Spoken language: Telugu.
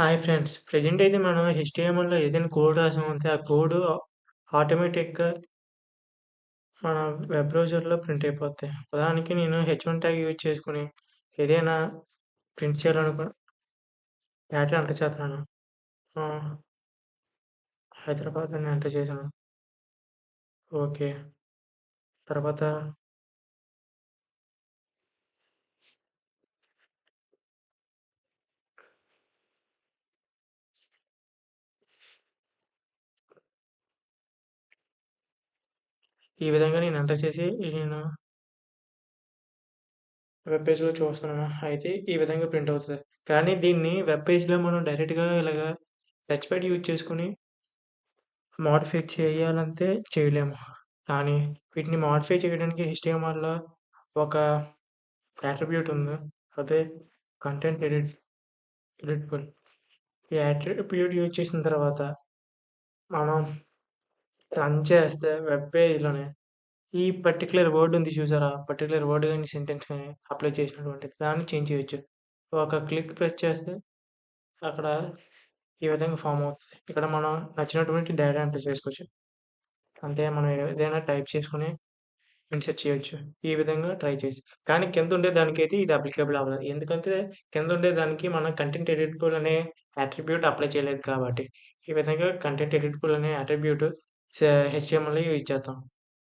Hi friends. ప్రెజెంట్ అయితే మనం హెచ్‌టీఎంఎల్‌లో ఏదైనా కోడ్ రాసామంటే, ఆ కోడు ఆటోమేటిక్‌గా మన వెబ్ బ్రౌజర్‌లో ప్రింట్ అయిపోద్ది. ఉదాహరణకి నేను హెచ్1 ట్యాగ్ యూజ్ చేసుకొని ఏదైనా ప్రింట్ డేటా ఎంటర్ చేస్తున్నాను. ఆహ్, హైదరాబాద్ అని ఎంటర్ చేశాను. ఓకే. తర్వాత ఈ విధంగా నేను ఎంటర్ చేసి నేను వెబ్ పేజ్‌లో చూస్తున్నాను. అయితే ఈ విధంగా ప్రింట్ అవుతది. కానీ దీన్ని వెబ్ పేజ్‌లో మనం డైరెక్ట్‌గా ఇలాగా టచ్ ప్యాడ్ యూజ్ చేసుకొని మోడిఫై చేయాలంటే చేయలేము. కానీ వీటిని మోడిఫై చేయడానికి హెచ్‌టీఎంఎల్‌లో ఒక అట్రిబ్యూట్ ఉంది. అదే కంటెంట్ ఎడిటబుల్. ఈ అట్రిబ్యూట్ యూజ్ చేసిన తర్వాత మనం రన్ చేస్తే వెబ్ పేజ్‌లోనే ఈ పర్టిక్యులర్ వర్డ్ ఉంది చూసారా? పర్టిక్యులర్ వర్డ్ గాని, సెంటెన్స్ గాని అప్లై చేసినటువంటిది దాన్ని చేంజ్ చేయొచ్చు. ఒక క్లిక్ ప్రెస్ చేస్తే అక్కడ ఈ విధంగా ఫార్మ్ అవుతది. ఇక్కడ మనం నచ్చినటువంటి డేటా ఎంటర్ చేసుకోవచ్చు. అంటే మనం ఏదైనా టైప్ చేసుకొని ఇన్సర్ట్ చేయొచ్చు. ఈ విధంగా ట్రై చేయొచ్చు. కానీ కిందుండే దానికైతే ఇది అప్లికేబుల్ అవ్వదు. ఎందుకంటే కిందుండే దానికి మనం కంటెంట్ ఎడిటబుల్ అనే అట్రిబ్యూట్ అప్లై చేయలేదు కాబట్టి. ఈ విధంగా కంటెంట్ ఎడిటబుల్ అనే అట్రిబ్యూట్ హెచ్‌టీఎంఎల్‌లో యూజ్ చేద్దాం.